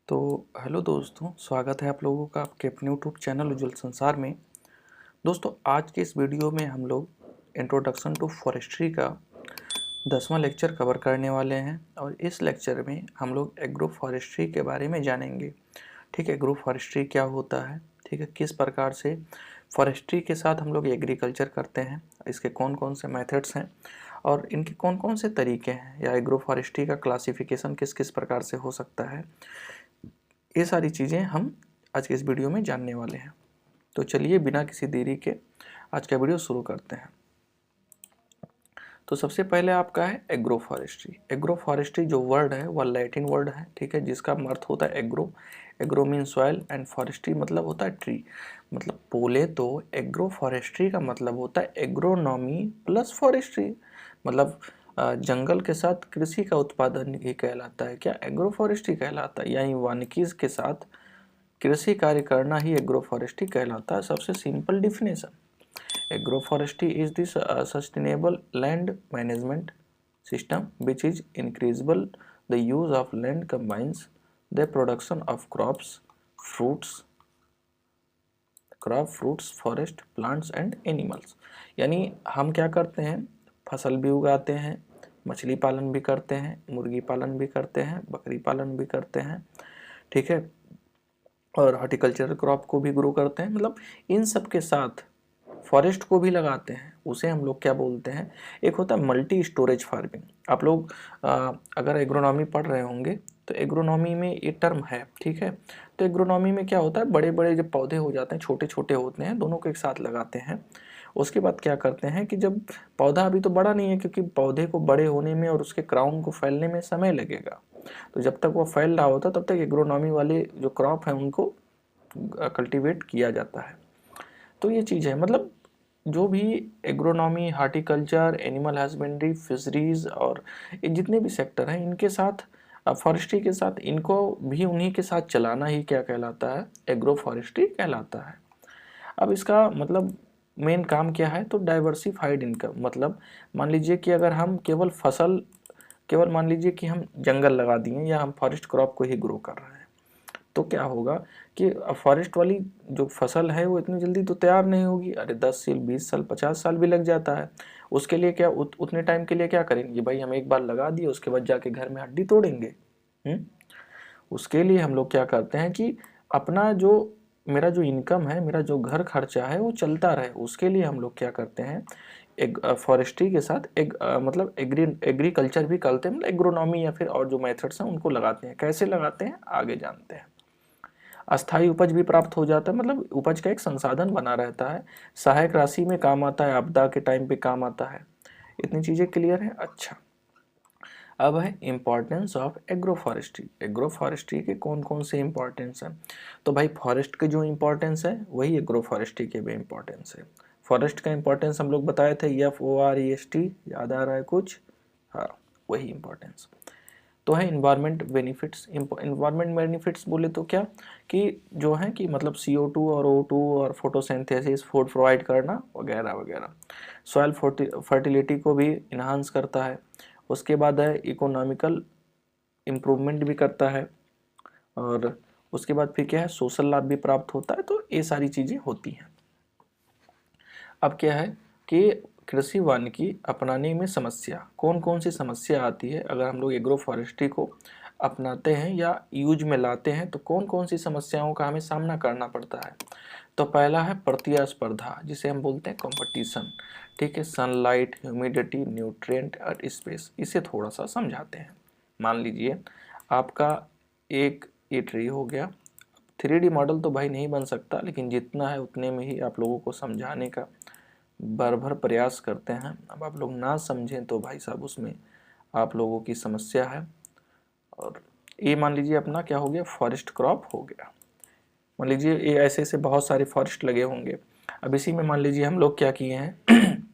तो हेलो दोस्तों, स्वागत है आप लोगों का आपके अपने यूट्यूब चैनल उज्ज्वल संसार में। दोस्तों, आज के इस वीडियो में हम लोग इंट्रोडक्शन टू फॉरेस्ट्री का 10वां लेक्चर कवर करने वाले हैं और इस लेक्चर में हम लोग एग्रो फॉरेस्ट्री के बारे में जानेंगे। ठीक है, एग्रो फॉरेस्ट्री क्या होता है, ठीक है, किस प्रकार से फॉरेस्ट्री के साथ हम लोग एग्रीकल्चर करते हैं, इसके कौन कौन से मेथड्स हैं और इनके कौन कौन से तरीके हैं, या एग्रो फॉरेस्ट्री का क्लासिफिकेशन किस किस प्रकार से हो सकता है। ये सारी चीज़ें हम आज के इस वीडियो में जानने वाले हैं। तो चलिए बिना किसी देरी के आज का वीडियो शुरू करते हैं। तो सबसे पहले आपका है एग्रो फॉरेस्ट्री। एग्रो फॉरेस्ट्री जो वर्ड है वह लैटिन वर्ड है, ठीक है, जिसका अर्थ होता है agro. Agro mean soil and forestry मतलब होता है ट्री। मतलब बोले तो एग्रो फॉरेस्ट्री का मतलब होता है एग्रोनॉमी प्लस फॉरेस्ट्री। मतलब जंगल के साथ कृषि का उत्पादन ही कहलाता है, क्या एग्रो फॉरेस्ट्री कहलाता है, यानी वानिकी के साथ कृषि कार्य करना ही एग्रो फॉरेस्ट्री कहलाता है। सबसे simple definition, agro forestry is this sustainable land management system which is increasable the use of land combines the production of fruits, forest, plants and animals। यानी हम क्या करते हैं, फसल भी उगाते हैं, मछली पालन भी करते हैं, मुर्गी पालन भी करते हैं, बकरी पालन भी करते हैं, ठीक है, और हॉर्टिकल्चरल क्रॉप को भी ग्रो करते हैं। मतलब इन सब के साथ फॉरेस्ट को भी लगाते हैं। उसे हम लोग क्या बोलते हैं, एक होता है मल्टी स्टोरेज फार्मिंग। आप लोग अगर एग्रोनॉमी पढ़ रहे होंगे तो एग्रोनॉमी में ये टर्म है, ठीक है। तो एग्रोनॉमी में क्या होता है, बड़े बड़े जब पौधे हो जाते हैं, छोटे छोटे होते हैं, दोनों को एक साथ लगाते हैं। उसके बाद क्या करते हैं कि जब पौधा अभी तो बड़ा नहीं है, क्योंकि पौधे को बड़े होने में और उसके क्राउन को फैलने में समय लगेगा, तो जब तक वो फैल रहा होता तब तक एग्रोनॉमी वाले जो क्रॉप है उनको कल्टीवेट किया जाता है। तो ये चीज़ है, मतलब जो भी agronomy, horticulture, animal husbandry, fisheries और ये जितने भी सेक्टर हैं, इनके साथ फॉरेस्ट्री के साथ इनको भी उन्हीं के साथ चलाना ही क्या कहलाता है, एग्रो फॉरेस्ट्री कहलाता है। अब इसका मतलब मेन काम क्या है, तो डाइवर्सिफाइड इनकम। मतलब मान लीजिए कि अगर हम केवल मान लीजिए कि हम जंगल लगा दिए या हम फॉरेस्ट क्रॉप को ही ग्रो कर रहे हैं, तो क्या होगा कि फॉरेस्ट वाली जो फसल है वो इतनी जल्दी तो तैयार नहीं होगी। अरे 10 साल, 20 साल, 50 साल भी लग जाता है। उसके लिए क्या उतने टाइम के लिए क्या करेंगे भाई, हम एक बार लगा दिए, उसके बाद जाके घर में हड्डी तोड़ेंगे। उसके लिए हम लोग क्या करते हैं कि अपना जो मेरा जो इनकम है, मेरा जो घर खर्चा है वो चलता रहे, उसके लिए हम लोग क्या करते हैं, एक फॉरेस्ट्री के साथ एक मतलब एग्रीकल्चर भी करते हैं, मतलब एग्रोनॉमी या फिर और जो मेथड्स हैं उनको लगाते हैं। कैसे लगाते हैं आगे जानते हैं। अस्थायी उपज भी प्राप्त हो जाता है, मतलब उपज का एक संसाधन बना रहता है, सहायक राशि में काम आता है, आपदा के टाइम पे काम आता है। इतनी चीज़ें क्लियर है। अच्छा, अब है importance of agro forestry. Agro forestry के कौन कौन से इम्पॉर्टेंस हैं, तो भाई फॉरेस्ट के जो इम्पोर्टेंस है वही एग्रो फॉरेस्ट्री के भी इम्पोर्टेंस है। फॉरेस्ट का इम्पोर्टेंस हम लोग बताए थे, FOREST, याद आ रहा है कुछ, हाँ वही इम्पोर्टेंस। तो है इन्वायरमेंट बेनिफिट्स। इन्वायरमेंट बेनिफिट्स बोले तो क्या कि जो है कि मतलब CO2 और O2 और फोटोसिंथेसिस, फूड प्रोवाइड करना वगैरह वगैरह। सॉइल फर्टिलिटी को भी इन्हांस करता है। उसके बाद है इकोनॉमिकल इम्प्रूवमेंट भी करता है, और उसके बाद फिर क्या है, सोशल लाभ भी प्राप्त होता है। तो ये सारी चीज़ें होती हैं। अब क्या है कि कृषि वानिकी अपनाने में समस्या, कौन कौन सी समस्या आती है अगर हम लोग एग्रो फॉरेस्ट्री को अपनाते हैं या यूज में लाते हैं, तो कौन कौन सी समस्याओं का हमें सामना करना पड़ता है। तो पहला है प्रतिस्पर्धा, जिसे हम बोलते हैं कंपटीशन, ठीक है। सनलाइट, ह्यूमिडिटी, न्यूट्रिएंट और स्पेस, इसे थोड़ा सा समझाते हैं। मान लीजिए आपका एक ये ट्री हो गया। 3D मॉडल तो भाई नहीं बन सकता, लेकिन जितना है उतने में ही आप लोगों को समझाने का भर प्रयास करते हैं। अब आप लोग ना समझें तो भाई साहब उसमें आप लोगों की समस्या है। और ये मान लीजिए अपना क्या हो गया, फॉरेस्ट क्रॉप हो गया। मान लीजिए ये ऐसे ऐसे बहुत सारे फॉरेस्ट लगे होंगे। अब इसी में मान लीजिए हम लोग क्या किए हैं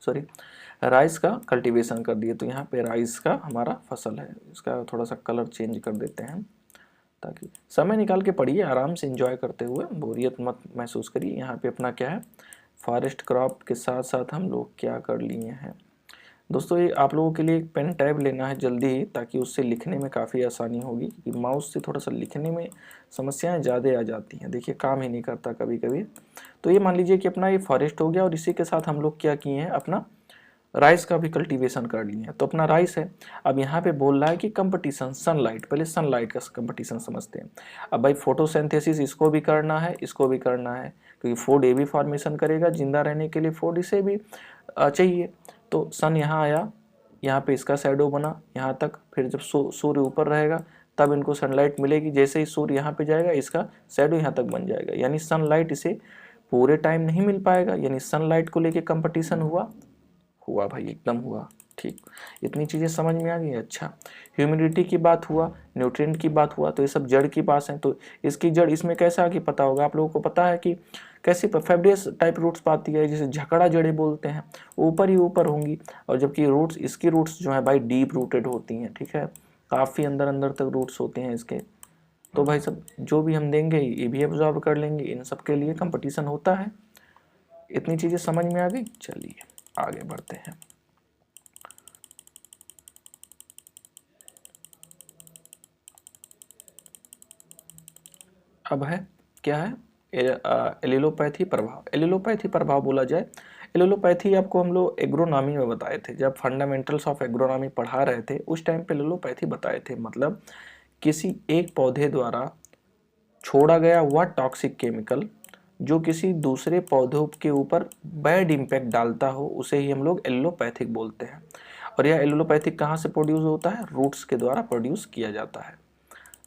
सॉरी, राइस का कल्टीवेशन कर दिए। तो यहाँ पे राइस का हमारा फसल है, इसका थोड़ा सा कलर चेंज कर देते हैं ताकि समय निकाल के पढ़िए, आराम से एंजॉय करते हुए, बोरियत मत महसूस करिए। यहाँ पे अपना क्या है, फॉरेस्ट क्रॉप के साथ साथ हम लोग क्या कर लिए हैं, दोस्तों ये आप लोगों के लिए एक पेन टैब लेना है जल्दी ही, ताकि उससे लिखने में काफ़ी आसानी होगी, क्योंकि माउस से थोड़ा सा लिखने में समस्याएं ज़्यादा आ जाती हैं, देखिए काम ही नहीं करता कभी कभी। तो ये मान लीजिए कि अपना ये फॉरेस्ट हो गया, और इसी के साथ हम लोग क्या किए हैं, अपना राइस का भी कल्टीवेशन कर लिए हैं। तो अपना राइस है, अब यहाँ पे बोल रहा है कि कंपटीशन सनलाइट, पहले सनलाइट का कंपटीशन समझते हैं। अब भाई फोटोसिंथेसिस इसको भी करना है, इसको भी करना है, क्योंकि फूड ये भी फॉर्मेशन करेगा, जिंदा रहने के लिए फूड इसे भी चाहिए। तो सन यहाँ आया, यहाँ पे इसका शैडो बना यहाँ तक, फिर जब सूर्य ऊपर रहेगा तब इनको सनलाइट मिलेगी, जैसे ही सूर्य यहाँ पे जाएगा इसका शैडो यहाँ तक बन जाएगा, यानी सनलाइट इसे पूरे टाइम नहीं मिल पाएगा, यानी सनलाइट को लेके कंपटीशन हुआ भाई, एकदम हुआ। ठीक, इतनी चीज़ें समझ में आ गई। अच्छा, ह्यूमिडिटी की बात हुआ, न्यूट्रिएंट की बात हुआ, तो ये सब जड़ की बात है। तो इसकी जड़ इसमें कैसे आगे पता होगा, आप लोगों को पता है कि कैसी फैब्रियस टाइप रूट्स पाती है, जैसे झकड़ा जड़ें बोलते हैं, ऊपर ही ऊपर होंगी, और जबकि रूट्स, इसकी रूट्स जो है भाई डीप रूटेड होती हैं, ठीक है, काफ़ी अंदर अंदर तक रूट्स होते हैं इसके। तो भाई सब जो भी हम देंगे ये भी एब्जॉर्ब कर लेंगे, इन सब के लिए कंपटीशन होता है। इतनी चीज़ें समझ में आ गई। चलिए आगे बढ़ते हैं। अब है क्या है, एलिलोपैथी प्रभाव। एलिलोपैथी प्रभाव बोला जाए, एलिलोपैथी आपको हम लोग एग्रोनॉमी में बताए थे, जब फंडामेंटल्स ऑफ एग्रोनॉमी पढ़ा रहे थे उस टाइम पे एलिलोपैथी बताए थे। मतलब किसी एक पौधे द्वारा छोड़ा गया वह टॉक्सिक केमिकल जो किसी दूसरे पौधों के ऊपर बैड इम्पैक्ट डालता हो, उसे ही हम लोग एलिलोपैथिक बोलते हैं। और यह एलिलोपैथिक कहाँ से प्रोड्यूस होता है, रूट्स के द्वारा प्रोड्यूस किया जाता है।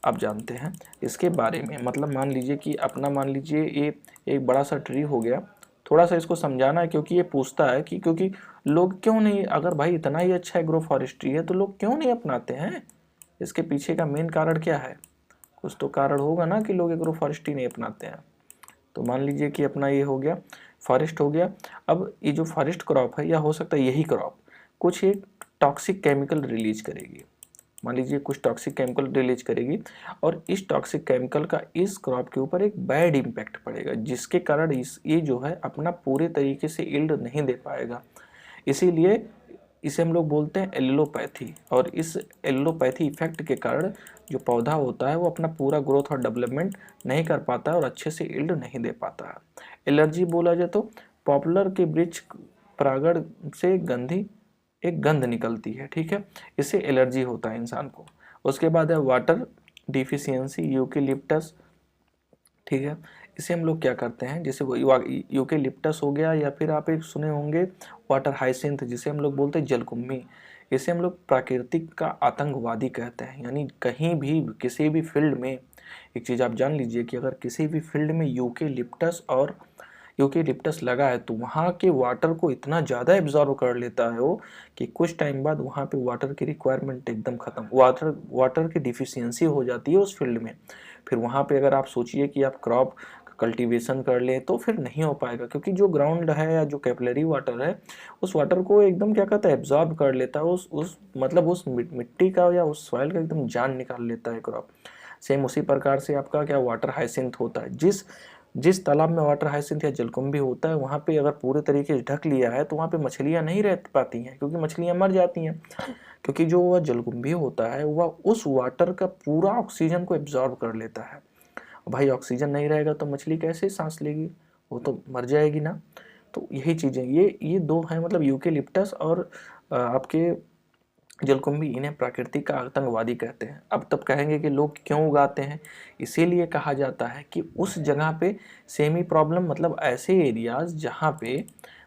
अब जानते हैं इसके बारे में। मतलब मान लीजिए कि अपना, मान लीजिए ये एक बड़ा सा ट्री हो गया, थोड़ा सा इसको समझाना है, क्योंकि ये पूछता है कि क्योंकि लोग क्यों नहीं, अगर भाई इतना ही अच्छा एग्रो फॉरेस्ट्री है तो लोग क्यों नहीं अपनाते हैं, इसके पीछे का मेन कारण क्या है, कुछ तो कारण होगा ना कि लोग एग्रो फॉरेस्ट्री नहीं अपनाते हैं। तो मान लीजिए कि अपना ये हो गया, फॉरेस्ट हो गया। अब ये जो फॉरेस्ट क्रॉप है, या हो सकता है यही क्रॉप कुछ एक टॉक्सिक केमिकल रिलीज करेगी, मान लीजिए कुछ टॉक्सिक केमिकल रिलीज करेगी, और इस टॉक्सिक केमिकल का इस क्रॉप के ऊपर एक बैड इम्पैक्ट पड़ेगा, जिसके कारण ये जो है अपना पूरे तरीके से यील्ड नहीं दे पाएगा। इसीलिए इसे हम लोग बोलते हैं एलिलोपैथी। और इस एलिलोपैथी इफेक्ट के कारण जो पौधा होता है वो अपना पूरा ग्रोथ और डेवलपमेंट नहीं कर पाता है, और अच्छे से यील्ड नहीं दे पाता है। एलर्जी बोला जाए तो पॉपुलर के वृक्ष परागण से एक गंध निकलती है, ठीक है, इससे एलर्जी होता है इंसान को। उसके बाद है वाटर डिफिशियंसी, यूकेलिप्टस, ठीक है, इसे हम लोग क्या करते हैं, जैसे वो यूकेलिप्टस हो गया, या फिर आप एक सुने होंगे वाटर हाइसिंथ, जिसे हम लोग बोलते हैं जलकुंभी, इसे हम लोग प्राकृतिक का आतंकवादी कहते हैं। यानी कहीं भी किसी भी फील्ड में, एक चीज़ आप जान लीजिए कि अगर किसी भी फील्ड में यूकेलिप्टस लगा है तो वहाँ के वाटर को इतना ज़्यादा एब्जॉर्ब कर लेता है वो, कि कुछ टाइम बाद वहाँ पे वाटर की रिक्वायरमेंट एकदम ख़त्म, वाटर की डिफिशियंसी हो जाती है उस फील्ड में। फिर वहाँ पे अगर आप सोचिए कि आप क्रॉप कल्टीवेशन कर लें तो फिर नहीं हो पाएगा, क्योंकि जो ग्राउंड है या जो कैपिलरी वाटर है उस वाटर को एकदम क्या कहता है, एब्जॉर्ब कर लेता है, उस मतलब उस मिट्टी का या उस सॉइल का एकदम जान निकाल लेता है क्रॉप। सेम उसी प्रकार से आपका क्या वाटर हाइसिंथ होता है, जिस तालाब में वाटर हाइसिंथ या जलकुंभी होता है वहाँ पे अगर पूरे तरीके से ढक लिया है तो वहाँ पे मछलियाँ नहीं रह पाती हैं, क्योंकि मछलियाँ मर जाती हैं, क्योंकि जो वह जलकुंभी होता है वह उस वाटर का पूरा ऑक्सीजन को एब्जॉर्ब कर लेता है। भाई ऑक्सीजन नहीं रहेगा तो मछली कैसे सांस लेगी, वो तो मर जाएगी ना। तो यही चीज़ें, ये दो हैं, मतलब यूकेलिप्टस और आपके जलकुंभी, इन्हें प्राकृतिक का आतंकवादी कहते हैं। अब तब कहेंगे कि लोग क्यों उगाते हैं, इसीलिए कहा जाता है कि उस जगह पे सेमी प्रॉब्लम, मतलब ऐसे एरियाज जहाँ पे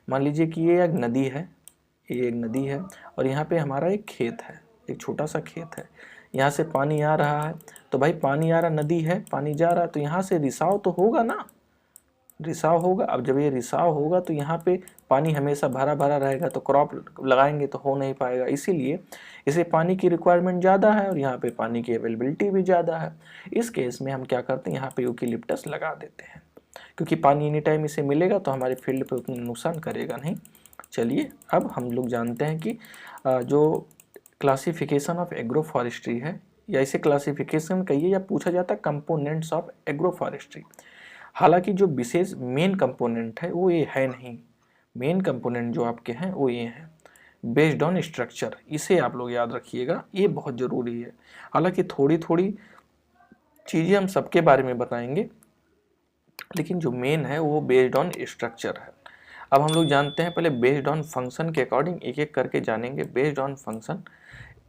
मान लीजिए कि ये एक नदी है, ये एक नदी है, और यहाँ पे हमारा एक खेत है, एक छोटा सा खेत है, यहाँ से पानी आ रहा है, तो भाई पानी आ रहा, नदी है, पानी जा रहा है, तो यहाँ से रिसाव तो होगा ना, रिसाव होगा। अब जब ये रिसाव होगा तो यहाँ पे पानी हमेशा भरा भरा रहेगा, तो क्रॉप लगाएंगे तो हो नहीं पाएगा, इसीलिए इसे पानी की रिक्वायरमेंट ज़्यादा है, और यहाँ पे पानी की अवेलेबिलिटी भी ज़्यादा है। इस केस में हम क्या करते हैं, यहाँ पे यूकेलिप्टस लगा देते हैं, क्योंकि पानी एनी टाइम इसे मिलेगा तो हमारे फील्ड पे उतना नुकसान करेगा नहीं। चलिए अब हम लोग जानते हैं कि जो क्लासिफिकेशन ऑफ एग्रो फॉरेस्ट्री है, या इसे क्लासिफिकेशन कहिए, या पूछा जाता है कंपोनेंट्स ऑफ एग्रो फॉरेस्ट्री। हालांकि जो विशेष मेन कंपोनेंट है वो ये है नहीं, मेन कंपोनेंट जो आपके हैं वो ये हैं। बेस्ड ऑन स्ट्रक्चर, इसे आप लोग याद रखिएगा, ये बहुत ज़रूरी है। हालांकि थोड़ी थोड़ी चीज़ें हम सबके बारे में बताएंगे, लेकिन जो मेन है वो बेस्ड ऑन स्ट्रक्चर है। अब हम लोग जानते हैं, पहले बेस्ड ऑन फंक्शन के अकॉर्डिंग एक एक करके जानेंगे। बेस्ड ऑन फंक्शन,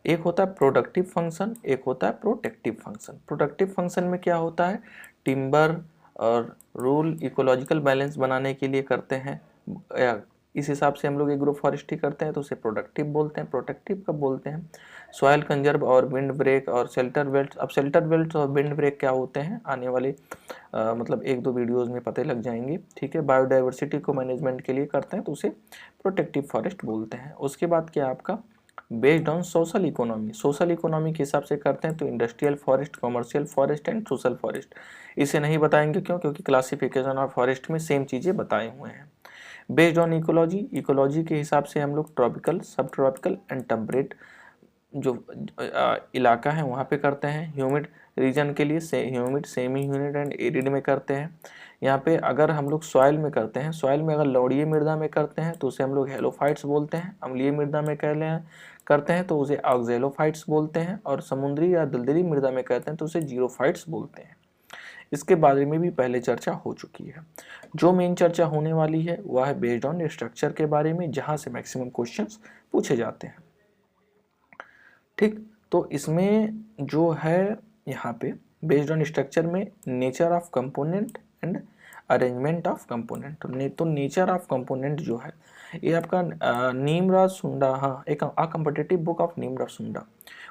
एक होता है प्रोडक्टिव फंक्शन, एक होता है प्रोटेक्टिव फंक्शन। प्रोडक्टिव फंक्शन में क्या होता है, टिम्बर और रूल इकोलॉजिकल बैलेंस बनाने के लिए करते हैं, इस हिसाब से हम लोग एग्रो फॉरेस्ट्री करते हैं, तो उसे प्रोडक्टिव बोलते हैं। प्रोटेक्टिव कब बोलते हैं, सॉइल कंजर्व और विंड ब्रेक और शेल्टर बेल्ट। अब शेल्टर बेल्ट और विंड ब्रेक क्या होते हैं, आने वाले मतलब एक दो वीडियोस में पता लग जाएंगे, ठीक है। बायोडाइवर्सिटी को मैनेजमेंट के लिए करते हैं, तो उसे प्रोटेक्टिव फॉरेस्ट बोलते हैं। उसके बाद क्या आपका based on social economy, social economy के हिसाब से करते हैं, तो industrial forest, commercial forest and social forest. इसे नहीं बताएंगे, क्यों, क्योंकि क्लासिफिकेशन ऑफ फॉरेस्ट में सेम चीज़ें बताए हुए हैं। बेस्ड ऑन इकोलॉजी, इकोलॉजी के हिसाब से हम लोग ट्रॉपिकल, सब ट्रॉपिकल एंड टेम्परेट जो इलाका है वहाँ पे करते हैं। ह्यूमिड रीजन के लिए humid, semi humid and arid में करते हैं। यहाँ पे अगर हम लोग सॉइल में करते हैं, सॉइल में अगर लवणीय मृदा में करते हैं तो उसे हम लोग हेलोफाइट्स बोलते हैं। अम्लीय मृदा में करते हैं तो उसे ऑक्जेलोफाइट्स बोलते हैं, और समुद्री या दलदली मृदा में करते हैं तो उसे जीरोफाइट्स बोलते हैं। इसके बारे में भी पहले चर्चा हो चुकी है। जो मेन चर्चा होने वाली है वह है बेस्ड ऑन स्ट्रक्चर के बारे में, जहाँ से मैक्सिमम क्वेश्चंस पूछे जाते हैं, ठीक। तो इसमें जो है यहाँ पे बेस्ड ऑन स्ट्रक्चर में nature of component and arrangement of component. तो नेचर ऑफ कंपोनेंट जो है ये आपका नीमराज सुंडा, हाँ, एक कॉम्पिटिटिव बुक ऑफ नीमराज सुंडा,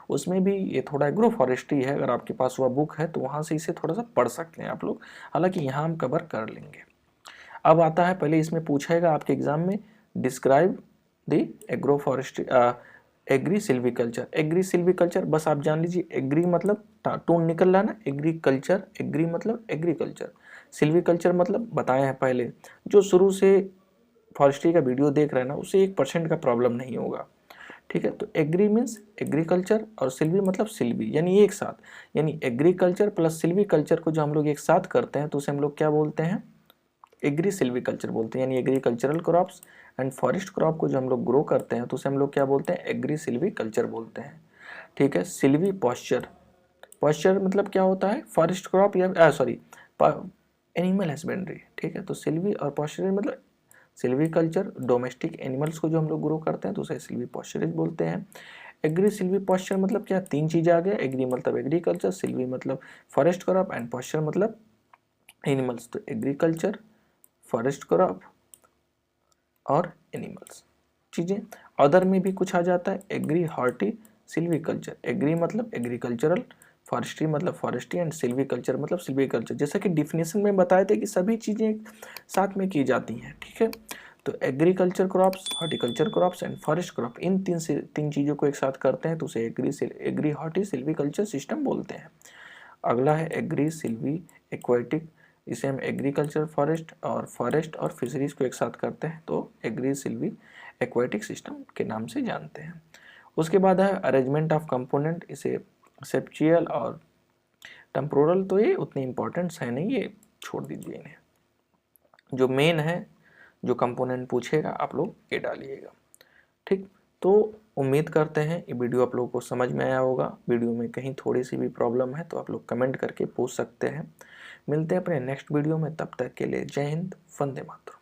उसमें भी ये थोड़ा एग्रो फॉरेस्ट्री है। अगर आपके पास वह बुक है तो वहाँ से इसे थोड़ा सा पढ़ सकते हैं आप लोग, हालांकि यहाँ हम कवर कर लेंगे। अब आता है, पहले इसमें पूछेगा आपके एग्जाम में, describe the agro forestry, agri silviculture. Agri silviculture बस आप जान लीजिए, एग्री मतलब टोन निकल रहा है ना, एग्रीकल्चर, एग्री मतलब एग्रीकल्चर, सिल्वीकल्चर मतलब बताए हैं पहले। जो शुरू से फॉरेस्ट्री का वीडियो देख रहे हैं ना, उसे 1% का प्रॉब्लम नहीं होगा, ठीक है। तो एग्री मीन्स एग्रीकल्चर और सिल्वी मतलब सिल्वी, यानी एक साथ, यानी एग्रीकल्चर प्लस सिल्वीकल्चर को जो हम लोग एक साथ करते हैं तो उसे हम लोग क्या बोलते हैं, एग्री सिल्वीकल्चर बोलते हैं। यानी agricultural crops and forest crop को जो हम लोग ग्रो करते हैं तो उसे हम लोग क्या बोलते हैं, एग्री सिल्वीकल्चर बोलते हैं, ठीक है। सिल्वी पॉस्चर, पॉस्चर मतलब क्या होता है, फॉरेस्ट क्रॉप या सॉरी एनिमल हस्बेंड्री, ठीक है। तो सिल्वी और पॉस्चर मतलब सिल्वीकल्चर, डोमेस्टिक एनिमल्स को जो हम लोग ग्रो करते हैं तो उसे सिल्वी पॉस्चरेज बोलते हैं। एग्री सिल्वी पॉस्चर मतलब क्या, तीन चीज़ें आ गया, एग्री मतलब एग्रीकल्चर, सिल्वी मतलब फॉरेस्ट क्रॉप एंड पॉस्चर मतलब एनिमल्स। तो एग्रीकल्चर, फॉरेस्ट क्रॉप और एनिमल्स चीज़ें। अदर में भी कुछ आ जाता है, एग्री हॉर्टी सिल्वीकल्चर, एग्री मतलब एग्रीकल्चरल, फॉरेस्ट्री मतलब फॉरेस्ट्री एंड सिल्वीकल्चर मतलब सिल्वीकल्चर। जैसा कि डिफिनेशन में बताए थे कि सभी चीज़ें साथ में की जाती हैं, ठीक है। तो agriculture crops, horticulture crops and forest crop, इन तीन चीज़ों को एक साथ करते हैं तो उसे एग्री हॉर्टी सिल्वीकल्चर सिस्टम बोलते हैं। अगला है एग्री सिल्वी एक्वाटिक, इसे हम एग्रीकल्चर फॉरेस्ट और फिशरीज को एक साथ करते हैं तो एग्री सिल्वी एक्वाटिक सिस्टम के नाम से जानते हैं। उसके बाद है अरेंजमेंट ऑफ कंपोनेंट, इसे सेप्चुअल और टेम्पोरल, तो ये उतने इंपॉर्टेंट्स है नहीं, ये छोड़ दीजिए इन्हें। जो मेन है, जो कंपोनेंट पूछेगा आप लोग ये डालिएगा, ठीक। तो उम्मीद करते हैं ये वीडियो आप लोगों को समझ में आया होगा। वीडियो में कहीं थोड़ी सी भी प्रॉब्लम है तो आप लोग कमेंट करके पूछ सकते हैं। मिलते हैं अपने नेक्स्ट वीडियो में, तब तक के लिए जय हिंद, वंदे मातरम।